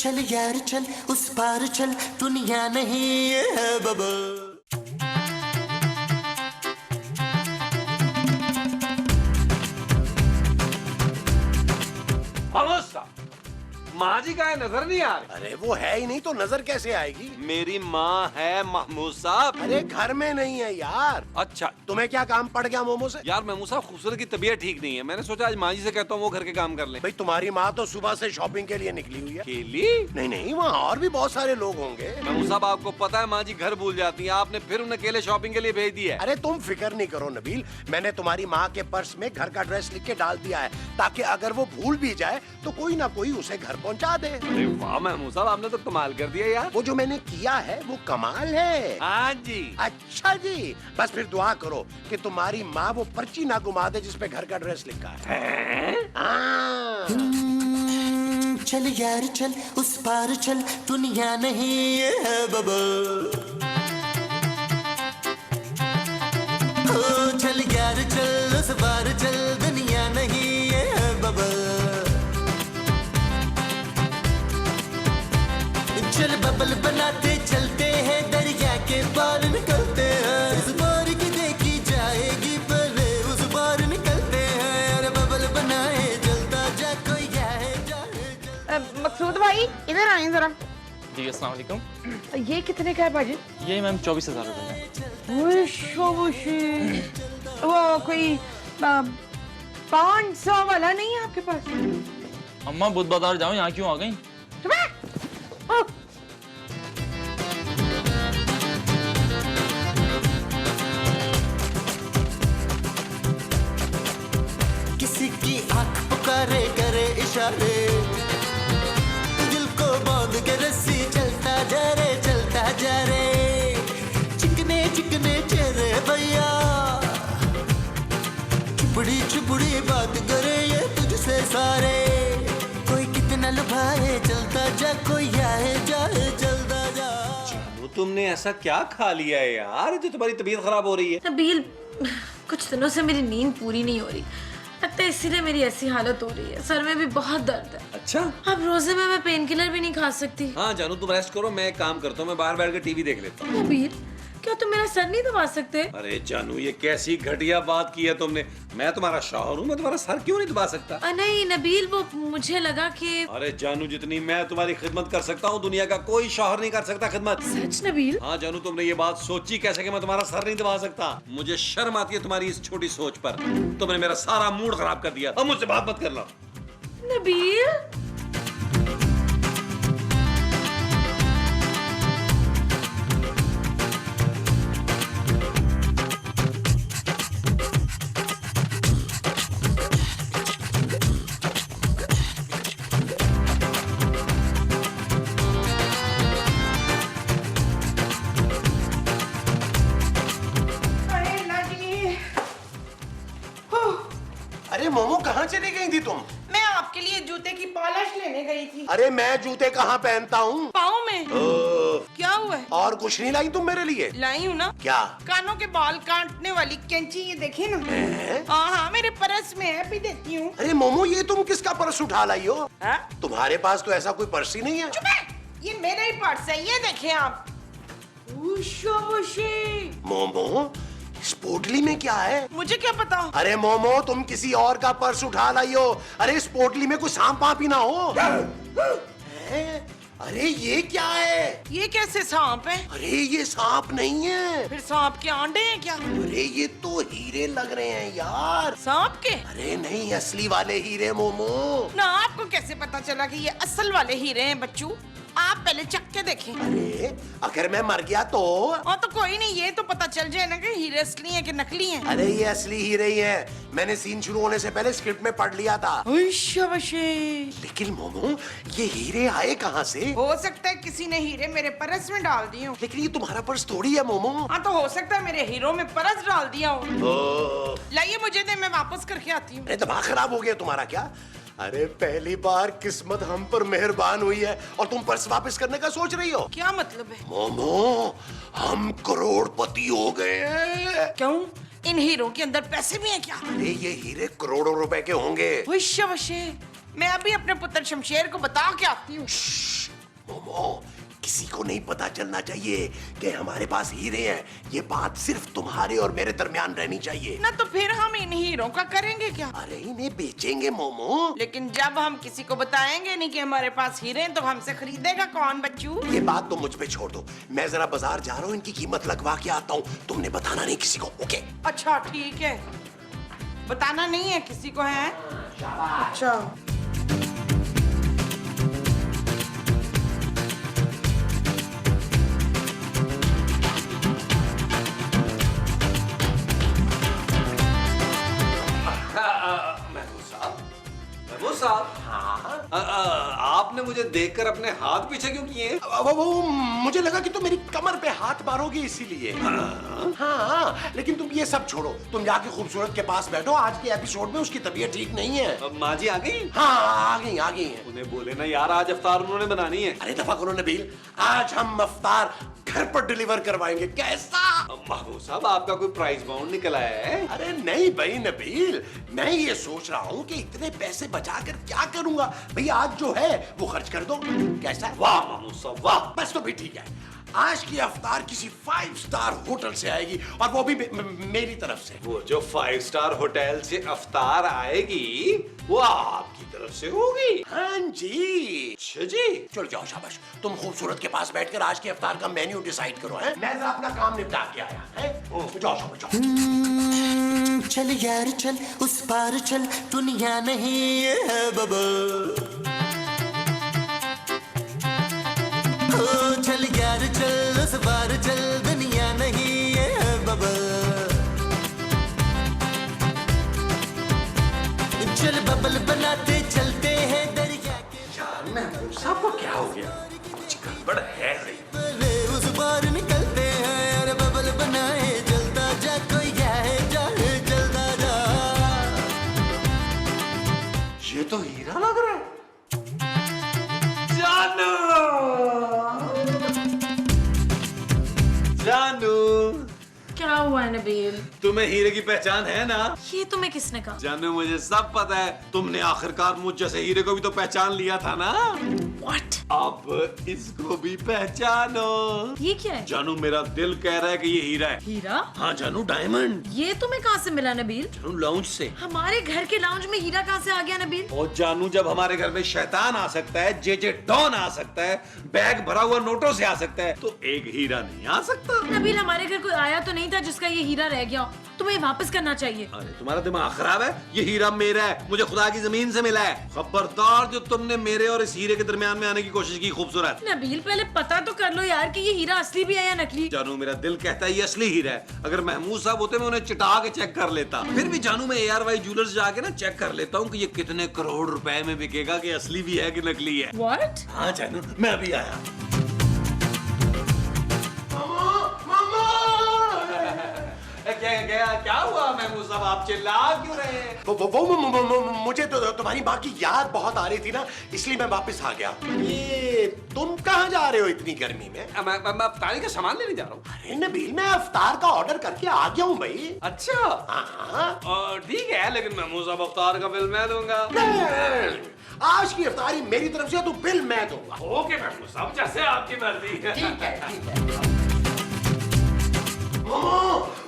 चल यार चल उस पार चल दुनिया नहीं है बबल। माँ जी का है, नजर नहीं आ रही। अरे वो है ही नहीं तो नजर कैसे आएगी? मेरी माँ है महमूद साहब। अरे घर में नहीं है यार। अच्छा तुम्हें क्या काम पड़ गया मोमो से? यार महमूद साहब खूबसूरत की तबीयत ठीक नहीं है, मैंने सोचा आज माँ जी से कहता हूँ वो घर के काम कर ले। भाई तुम्हारी माँ तो सुबह से शॉपिंग के लिए निकली हुई है। केली? नहीं नहीं, वहाँ और भी बहुत सारे लोग होंगे। महमूद साहब आपको पता है माँ जी घर भूल जाती है, आपने फिर उन्हें अकेले शॉपिंग के लिए भेज दिया है। अरे तुम फिक्र नहीं करो नबील, मैंने तुम्हारी माँ के पर्स में घर का एड्रेस लिख के डाल दिया है ताकि अगर वो भूल भी जाए तो कोई ना कोई उसे घर पहुँचा दे। अरे वाह महमूद साहब, आपने तो कमाल कर दिया यार। वो जो मैंने किया है वो कमाल है। हाँ जी। अच्छा जी, बस फिर दुआ करो कि तुम्हारी माँ वो पर्ची ना गुमा दे जिसपे घर का एड्रेस लिखा है। हाँ। चल यार चल उस पार चल दुनिया नहीं है बबल। चल यार चल उस पार चल दुनिया नहीं है बबल। चल बबल बनाते चलते हैं दरिया के पार निकलते हैं। इस बार की देखी जाएगी पहले उस बार निकलते हैं। अरे बबल बनाए जलता जा कोई जाए जाए। मकसूद भाई इधर आए जरा। जी अस्सलाम वालेकुम। ये कितने का है भाजी? ये मैम 24,000 रुपये में। वो कोई 500 वाला नहीं है आपके पास? अम्मा बुध बाजार जाओ, यहाँ क्यों आ गई? किसी की आंख पुकारे करे इशारे, दिल को बांध के रस्सी चलता जा रे चिकने चिकने चेहरे भैया, चुपड़ी चुपड़ी बात करे ये तुझसे सारे। कोई कितना लुभाए चलता जा कोई आए जाए चलता जा। तुमने ऐसा क्या खा लिया है यार जो तुम्हारी तबीयत खराब हो रही है? नबील, कुछ दिनों से मेरी नींद पूरी नहीं हो रही, लगता है इसीलिए मेरी ऐसी हालत हो रही है। सर में भी बहुत दर्द है। अच्छा, अब रोजे में मैं पेन किलर भी नहीं खा सकती। हाँ जानू तुम रेस्ट करो, मैं एक काम करता हूँ, मैं बाहर बैठ कर टीवी देख लेता हूँ। नबील, क्या तुम मेरा सर नहीं दबा सकते? अरे जानू ये कैसी घटिया बात की है तुमने, मैं तुम्हारा शौहर हूँ, मैं तुम्हारा सर क्यों नहीं दबा सकता? नहीं नबील, वो मुझे लगा कि अरे जानू जितनी मैं तुम्हारी खिदमत कर सकता हूँ दुनिया का कोई शौहर नहीं कर सकता खिदमत। सच नबील? हाँ जानू, तुमने ये बात सोची कैसे कि मैं तुम्हारा सर नहीं दबा सकता? मुझे शर्म आती है तुम्हारी इस छोटी सोच पर। तुमने मेरा सारा मूड खराब कर दिया, अब मुझसे बात मत कर लो। नबील अरे मोमो कहाँ चली गई थी तुम? मैं आपके लिए जूते की पॉलिश लेने गई थी। अरे मैं जूते कहाँ पहनता हूँ? पाँव में। क्या हुआ है? और कुछ नहीं लाई तुम मेरे लिए? लाई हूँ ना। क्या? कानों के बाल काटने वाली कैंची, ये देखिए ना। हाँ मेरे पर्स में है, भी देती हूँ। अरे मोमो ये तुम किसका पर्स उठा लाई हो? हाँ? तुम्हारे पास तो ऐसा कोई पर्स ही नहीं है। चुप है, ये मेरा ही पर्स है, ये देखें आप। मोमो इस पोटली में क्या है? मुझे क्या पता। अरे मोमो तुम किसी और का पर्स उठा लाई हो। अरे इस पोटली में कोई सांप वाप ही ना हो। हैं? अरे ये क्या है? ये कैसे सांप है? अरे ये सांप नहीं है। फिर सांप के अंडे हैं क्या? अरे ये तो हीरे लग रहे हैं यार। सांप के? अरे नहीं, असली वाले हीरे मोमो। ना आपको कैसे पता चला कि ये असल वाले हीरे हैं बच्चू? आप पहले चख के देखें। अरे अगर मैं मर गया तो? हाँ तो कोई नहीं, ये तो पता चल जाए ना कि हीरे असली हैं कि नकली हैं। अरे ये असली हीरे ही हैं। मैंने सीन शुरू होने से पहले स्क्रिप्ट में पढ़ लिया था। लेकिन मोमो ये हीरे आए कहाँ से? हो सकता है किसी ने हीरे मेरे पर्स में डाल दिए हो। लेकिन ये तुम्हारा पर्स थोड़ी है मोमो। हाँ तो हो सकता है मेरे हीरो में परस डाल दिया हो। लाइए मुझे दे, मैं वापस करके आती हूँ। अरे दिमाग खराब हो गया तुम्हारा क्या? अरे पहली बार किस्मत हम पर मेहरबान हुई है और तुम पर्स वापस करने का सोच रही हो? क्या मतलब है? मोमो हम करोड़पति हो गए हैं। क्यों? इन हीरो के अंदर पैसे भी हैं क्या? अरे ये हीरे करोड़ों रुपए के होंगे। मैं अभी अपने पुत्र शमशेर को बता के आती हूँ। मोमो, किसी को नहीं पता चलना चाहिए कि हमारे पास हीरे हैं। ये बात सिर्फ तुम्हारे और मेरे दरमियान रहनी चाहिए। ना तो फिर हम इन हीरों का करेंगे क्या? अरे इन्हें बेचेंगे मोमो। लेकिन जब हम किसी को बताएंगे नहीं कि हमारे पास हीरे हैं, तो हमसे खरीदेगा कौन बच्चू? ये बात तो मुझ पे छोड़ दो, मैं जरा बाजार जा रहा हूँ, इनकी कीमत लगवा के आता हूँ। तुमने बताना नहीं किसी को, ओके? अच्छा ठीक है, बताना नहीं है किसी को, है? अच्छा। महमूद साहब, आपने मुझे देखकर अपने हाथ पीछे क्यों किए? वो मुझे लगा कि तुम मेरी कमर पे हाथ मारोगे इसीलिए। हाँ, लेकिन तुम ये सब छोड़ो, तुम जाके खूबसूरत के पास बैठो। आज के एपिसोड में उसकी तबीयत ठीक नहीं है। माँ जी आ गई? हाँ, आ गई हैं। उन्हें बोले ना यार, आज अफ्तार उन्होंने बनानी है। अरे दफा करो नबील, आज हम अफ्तार घर पर डिलीवर करवाएंगे। कैसा? महमूद साहब, आपका कोई प्राइस बाउंड निकल आया है? अरे नहीं भाई नबील, मैं ये सोच रहा हूँ कि इतने पैसे बचाकर क्या करूंगा। भाई आज जो है वो खर्च कर दो। कैसा? वाह महमूद साहब वाह। बस तो भी ठीक है। आज की अफ्तार किसी 5 स्टार होटल से आएगी, और वो भी मेरी तरफ से। वो जो 5 स्टार होटल से अफ्तार आएगी वो आपकी तरफ से होगी? हाँ जी। अच्छा जी। चलो जाओ, शाबाश। तुम खूबसूरत के पास बैठकर आज के अफ्तार का मेन्यू डिसाइड करो। है मैं जरा अपना काम निपटा के आया है। जाओ शाबाश जाओ। चल यार चल, उस पार चल, दुनिया नहीं है बबल। ओ चल यार चल, उस पार चल, दुनिया नहीं है बबल। चल बबल बनाते चलते हैं दरिया के। यार महमूद साहब को क्या हो गया? कुछ गड़बड़ है भाई। पले उस पार निकलते हैं यार, बबल बनाए जलता जा, कोई जाए जाए जलता जा। ये तो हीरा लग रहा है। जानू, क्या हुआ है नबील? तुम्हें हीरे की पहचान है ना? ये तुम्हें किसने कहा? जानू मुझे सब पता है। तुमने आखिरकार मुझ जैसे हीरे को भी तो पहचान लिया था ना? What? अब इसको भी पहचानो। ये क्या है? जानू मेरा दिल कह रहा है कि ये हीरा है। हीरा? हाँ जानू, डायमंड। ये तुम्हें कहाँ से मिला नबील? जानू लाउंज से। हमारे घर के लाउंज में हीरा कहाँ से आ गया नबील? और जानू, जब हमारे घर में शैतान आ सकता है, जे डॉन आ सकता है, बैग भरा हुआ नोटों से आ सकता है, तो एक हीरा नहीं आ सकता? नबील हमारे घर कोई आया तो नहीं था जिसका ये हीरा रह गया हो। तुम्हें वापस करना चाहिए। अरे तुम्हारा दिमाग खराब है? ये हीरा मेरा है, मुझे खुदा की जमीन से मिला है। खबरदार जो तुमने मेरे और इस हीरे के दरमियान में आने की कोशिश की खूबसूरत। नबील पहले पता तो कर लो यार कि ये हीरा असली भी है या नकली। जानू मेरा दिल कहता है ये असली हीरा है। अगर महमूद साहब होते मैं उन्हें चिटा के चेक कर लेता। फिर भी जानू मैं ARY ज्वेलर्स जाके ना चेक कर लेता हूँ कि ये कितने करोड़ रुपए में बिकेगा, कि असली भी है कि नकली है। What? हाँ जानू, मैं अभी आया। क्या हुआ महमूद साहब, आप चिल्ला क्यों रहे हैं? मुझे तो तुम्हारी माँ की याद बहुत आ रही थी ना, इसलिए मैं वापस आ गया। ये तुम कहाँ जा रहे हो इतनी गर्मी में? मैं अफ्तारी का सामान लेने जा रहा हूँ। अरे नबील, मैं अफ्तार का ऑर्डर करके आ गया हूँ भाई। अच्छा हाँ। ठीक है, लेकिन महमूद साहब अफ्तार का बिल मैं दूंगा। आज की अफ्तारी मेरी तरफ से, तो बिल मैं दूंगा। ओके महमूद साहब, जैसे आपकी मर्जी। ठीक है, ठीक है।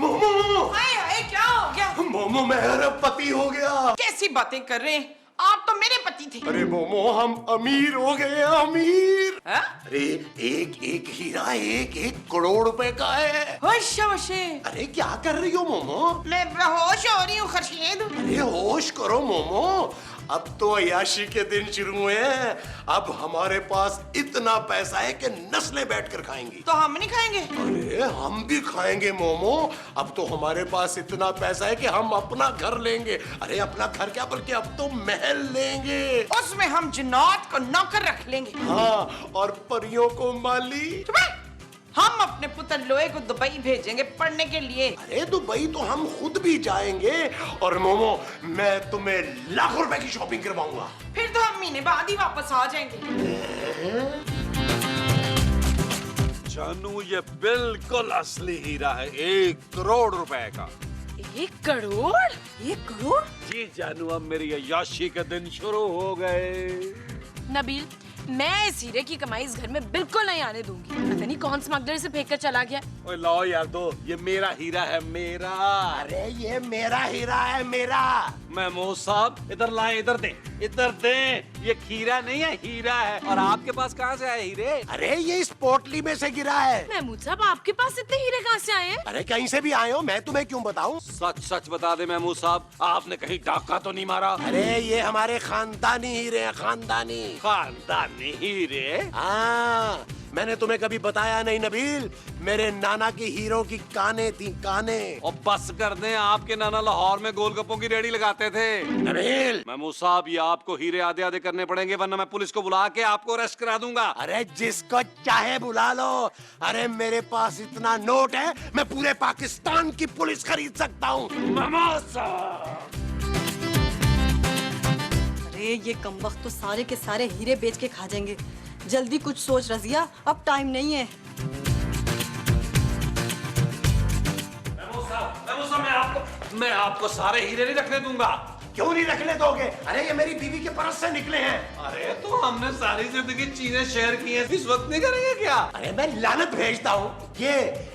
मोमो, हाय हाय, क्या हो गया? मोमो मैं अरबपति हो गया। कैसी बातें कर रहे हैं? आप तो मेरे पति थे। अरे मोमो, हम अमीर हो गए, अमीर। हाँ? अरे एक एक हीरा 1-1 करोड़ रुपए का है। होश होश। अरे क्या कर रही हो मोमो? मैं बेहोश हो रही हूँ खर्शीद। अरे होश करो मोमो, अब तो अय्याशी के दिन शुरू हुए हैं। अब हमारे पास इतना पैसा है कि नस्लें बैठकर खाएंगी। तो हम नहीं खाएंगे? अरे हम भी खाएंगे मोमो। अब तो हमारे पास इतना पैसा है कि हम अपना घर लेंगे। अरे अपना घर क्या, बल्कि अब तो महल लेंगे। उसमें हम जिन्नात को नौकर रख लेंगे। हाँ, और परियों को माली। हम अपने पुत्र लोहे को दुबई भेजेंगे पढ़ने के लिए। अरे दुबई तो हम खुद भी जाएंगे। और मोमो, मैं तुम्हें लाखों रुपए की शॉपिंग करवाऊंगा। फिर तो हम महीने बाद ही वापस आ जाएंगे। जानू ये बिल्कुल असली हीरा है, 1 करोड़ रुपए का। 1 करोड़? 1 करोड़? जी जानू, अब मेरी अय्याशी के दिन शुरू हो गए। नबील मैं इस हीरे की कमाई इस घर में बिल्कुल नहीं आने दूंगी। पता नहीं कौन स्मगलर से फेंक कर चला गया। ओए लाओ यार दो, ये मेरा हीरा है, मेरा। अरे ये मेरा हीरा है, मेरा। महमूद साहब इधर लाए, इधर दे, इधर दे। ये खीरा नहीं है, हीरा है। और आपके पास कहाँ से आए हीरे? अरे ये इस पोटली में से गिरा है। महमूद साहब आपके पास इतने हीरे कहाँ से आए हैं? अरे कहीं से भी आए हो, मैं तुम्हें क्यों बताऊं? सच सच बता दे महमूद साहब, आपने कहीं डाका तो नहीं मारा? अरे ये हमारे खानदानी हीरे हैं, खानदानी। खानदानी हीरे? हाँ, मैंने तुम्हें कभी बताया नहीं नबील, मेरे नाना की हीरो की काने थी, काने। और बस कर दें, आपके नाना लाहौर में गोलगप्पों की रेडी लगाते थे। नबील, महमूद साहब ये आपको हीरे आधे आधे करने पड़ेंगे, वरना मैं पुलिस को बुला के आपको अरेस्ट करा दूंगा। अरे जिसको चाहे बुला लो। अरे मेरे पास इतना नोट है, मैं पूरे पाकिस्तान की पुलिस खरीद सकता हूँ। महमूद साहब। अरे ये कमबख्त तो सारे के सारे हीरे बेच के खा जाएंगे। जल्दी कुछ सोच रजिया, अब टाइम नहीं है। महमूद साहब मैं आपको सारे हीरे नहीं रखने दूंगा। क्यों नहीं रखने दोगे? अरे ये मेरी बीवी के परस से निकले हैं। अरे तो हमने सारी जिंदगी चीजें शेयर की हैं, इस वक्त नहीं करेंगे क्या? अरे मैं लानत भेजता हूँ ये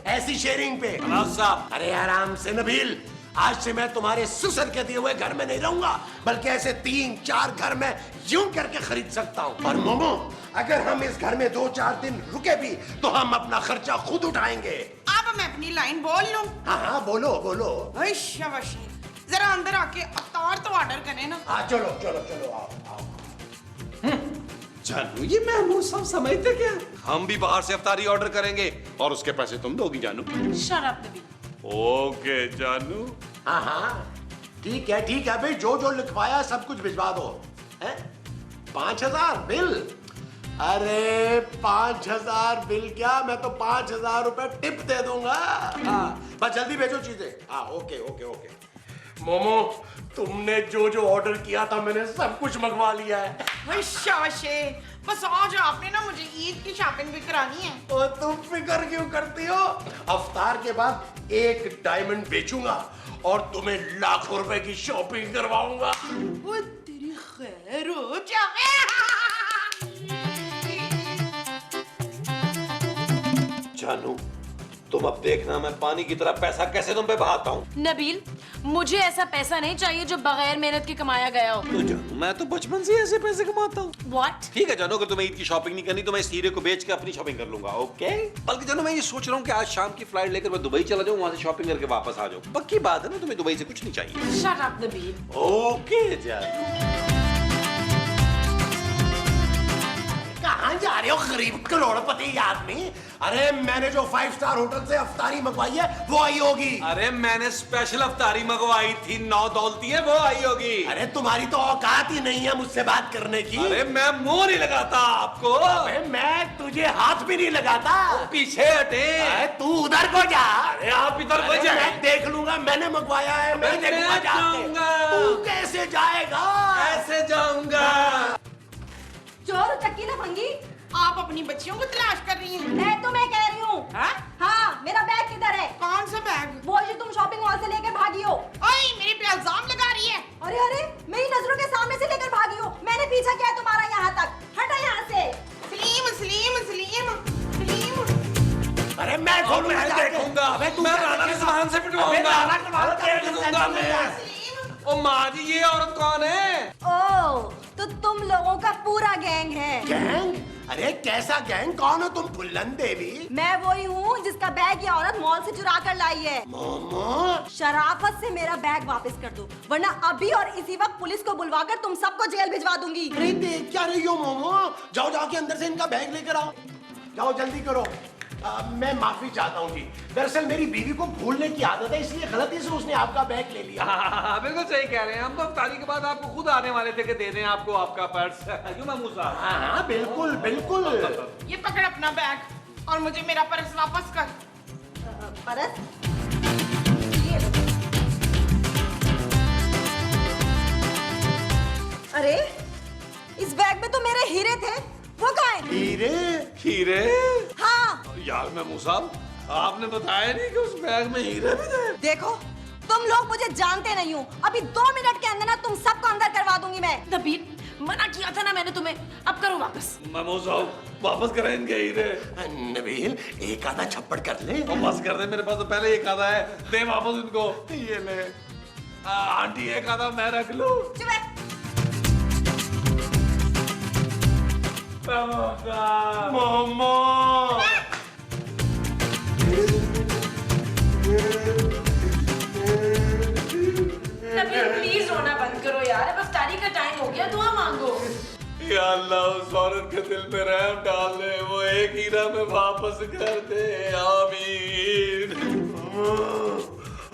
ऐसी शेयरिंग पे। साहब अरे आराम से नबील, आज से मैं तुम्हारे ससुर के दिए हुए घर में नहीं रहूंगा, बल्कि ऐसे 3-4 घर में यूं करके खरीद सकता हूँ। और मोमो, अगर हम इस घर में 2-4 दिन रुके भी तो हम अपना खर्चा खुद उठाएंगे। अब मैं अपनी लाइन बोल लूं? हाँ हाँ बोलो बोलो। शाबाश, जरा अंदर आके अवतार तो ऑर्डर करें ना। हाँ चलो चलो चलो, आओ आओ। जानू ये महमूद साहब समझते क्या? हम भी बाहर से अफ्तारी ऑर्डर करेंगे और उसके पैसे तुम दोगी जानू। Shut up Nabeel. ओके जानू। हाँ हाँ ठीक है भाई, जो जो लिखवाया सब कुछ भिजवा दो। हैं? 5,000 बिल? अरे 5,000 बिल क्या, मैं तो 5,000 रुपए टिप दे दूंगा। हाँ बस जल्दी भेजो चीजें। हाँ ओके ओके ओके। मोमो, तुमने जो जो ऑर्डर किया था मैंने सब कुछ मंगवा लिया है। शाबाश, बस आज आपने ना मुझे ईद की शॉपिंग भी करानी है। और तुम फिक्र क्यों करती हो? अफ्तार के बाद 1 डायमंड बेचूंगा और तुम्हें लाखों रुपए की शॉपिंग करवाऊंगा। वो तेरी खैर हो जाए। जानू तुम अब देखना मैं पानी की तरह पैसा कैसे तुम पे बहाता हूँ। नबील, मुझे ऐसा पैसा नहीं चाहिए जो बगैर मेहनत के कमाया गया हो। तो जानू मैं तो बचपन से ऐसे पैसे कमाता हूँ। What? ठीक है जानू, अगर तुम्हें ईद की शॉपिंग नहीं करनी तो मैं इस हीरे को बेच के अपनी शॉपिंग कर लूंगा। ओके? बल्कि जानू मैं ये सोच रहा हूँ कि आज शाम की फ्लाइट लेकर मैं दुबई चला जाऊँ, वहां से शॉपिंग करके वापस आ जाऊँ। पक्की बात है ना, तुम्हें दुबई से कुछ नहीं चाहिए? Shut up, Nabeel. ओके जानू। कहाँ जा रहे हो गरीब करोड़पति आदमी? अरे मैंने जो 5 स्टार होटल से अफ्तारी मंगवाई है वो आई होगी। अरे मैंने स्पेशल अफ्तारी मंगवाई थी, 9 दौलती है, वो आई होगी। अरे तुम्हारी तो औकात ही नहीं है मुझसे बात करने की। अरे मैं मुंह नहीं लगाता आपको। अरे मैं तुझे हाथ भी नहीं लगाता। पीछे हटे। अरे तू उधर को जा। अरे आप इधर को अरे जाए। मैं देख लूंगा, मैंने मंगवाया है, मैं मैं देखूंगा जाके। जाऊंगा। तू कैसे जाएगा? ऐसे जाऊंगा। चोर चक्की ना भंगी, आप अपनी बच्चियों को तलाश कर रही हैं? मैं तो मैं कह रही हूँ। हाँ? हाँ, मेरा बैग किधर है? कौन सा बैग? वो जो तुम शॉपिंग मॉल से लेकर भागी हो। ओए, मेरे पे इल्जाम लगा रही है। अरे अरे, मेरी नजरों के सामने से लेकर भागी हो। मैंने पीछा किया है तुम्हारा यहाँ तक। हटा यहाँ से। सलीम सलीम सलीम सलीम। अरे मैं खोलूंगा मैं जाके। देखूंगा। अबे तू मैं क्या राणा देखेगा? निज़ाम से पिटवाऊंगा। अबे राणा के बाल अरे काट दूंगा दूंगा मैं। सलीम। ओ माँ जी, ये औरत कौन है? ओ, तो तुम लोगों का पूरा गैंग है। गैंग? अरे कैसा गैंग? कौन हो तुम फुल्लन देवी? मैं वही हूँ जिसका बैग ये औरत मॉल से चुरा कर लाई है। मोमो, शराफत से मेरा बैग वापस कर दो, वरना अभी और इसी वक्त पुलिस को बुलवाकर तुम सबको जेल भिजवा दूंगी। अरे देख क्या रही हो मोमो? जाओ जाके अंदर से इनका बैग लेकर आओ। जाओ जल्दी करो। मैं माफी चाहता हूँ जी, दरअसल मेरी बीवी को भूलने की आदत है, इसलिए गलती से उसने आपका बैग ले लिया। हाँ, बिल्कुल सही कह रहे हैं। हम तो अफ्तारी के बाद आपको खुद आने वाले थे कि दे दें आपको आपका पर्स। क्यों महमूद साहब? हाँ हाँ बिल्कुल बिल्कुल। ये पकड़ अपना बैग और मुझे मेरा पर्स वापस कर। परस, अरे इस बैग में तो मेरे हीरे थे, वो कहाँ हैं? हीरे? हीरे? हाँ, यार महमूद साहब, आपने बताया नहीं कि उस बैग में हीरे भी थे। देखो तुम लोग मुझे जानते नहीं हो, अभी 2 मिनट के अंदर ना तुम सबको अंदर करवा दूंगी मैं। नबील, मना किया था ना मैंने तुम्हें, अब करो वापस। महमूद साहब वापस करें इनके हीरे। नबील एक आधा छप्पड़ कर ले। और बस कर दे, मेरे पास तो पहले एक आधा है, दे वापस इनको। ये ले आंटी, एक आधा मैं रख लूं। मोमो नबील प्लीज रोना बंद करो यार, अब इफ्तारी का टाइम हो गया, दुआ मांगो। या अल्लाह उस औरत के दिल में रहम डाल दे, वो एक हीरा में वापस कर दे, आमीन।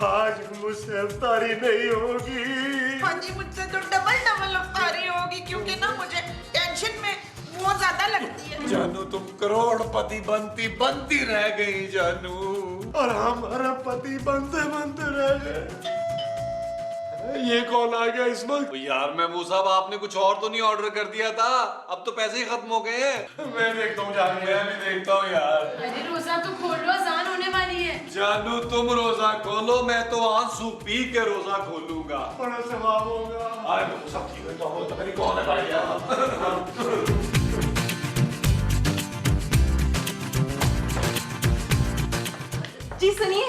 आज मुझसे इफ्तारी नहीं होगी। हाँ जी, मुझसे तो डबल अफ्तारी होगी, क्योंकि ना मुझे टेंशन में बहुत ज्यादा लगती है। जानू तुम करोड़पति बनती रह गई जानू, और हम अरबपति बनते बनते रह गए। ये कौन आ गया इस वक्त? यार महमूद साहब आपने कुछ और तो नहीं ऑर्डर कर दिया था? अब तो पैसे ही खत्म हो गए हैं। मैं देखता हूँ जानू। मैं भी देखता हूँ यार। अरे रोजा तो खोल लो, अजान होने वाली है। जानू तुम रोजा खोलो, मैं तो आंसू पी के रोजा खोलूंगा। बड़ा सवाब होगा। आज तो सब ठीक है, तो मेरी कौन है भाई यार? जी सुनिए,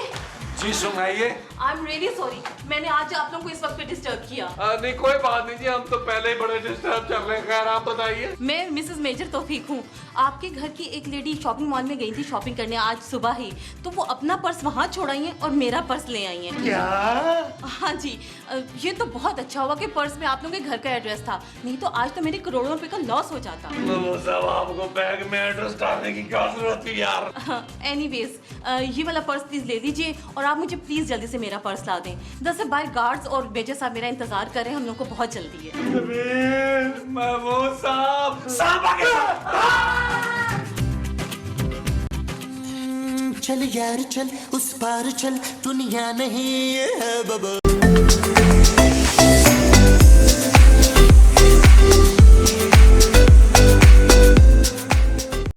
जी सुनाइए। आई एम रियली सॉरी, मैंने आज आप लोगों को इस वक्त पे डिस्टर्ब किया। नहीं कोई बात नहीं जी, हम तो पहले ही बड़े डिस्टर्ब चल रहे हैं। खैर आप बताइए। मैं मिसेस मेजर तौफीक हूँ। आपके घर की एक लेडी शॉपिंग मॉल में गई थी शॉपिंग करने आज सुबह ही, तो वो अपना पर्स वहाँ छोड़ाई है और मेरा पर्स ले आई है। क्या? हाँ जी, ये तो बहुत अच्छा हुआ कि पर्स में आप लोगों के घर का एड्रेस था, नहीं तो आज तो मेरे करोड़ों रुपए का लॉस हो जाता। साहब आपको बैग में एड्रेस डालने की क्या जरूरत थी यार? एनीवेज, ये वाला पर्स प्लीज ले लीजिए और आप मुझे प्लीज जल्दी से मेरा पर्स ला दें। दरअसल बाहर गार्ड्स और मेजर साहब मेरा इंतजार कर रहे हैं, हम लोग को बहुत जल्दी है। महमूद साहब, साहब आ गया। चल यार चल, उस पार चल, दुनिया नहीं है बाबा।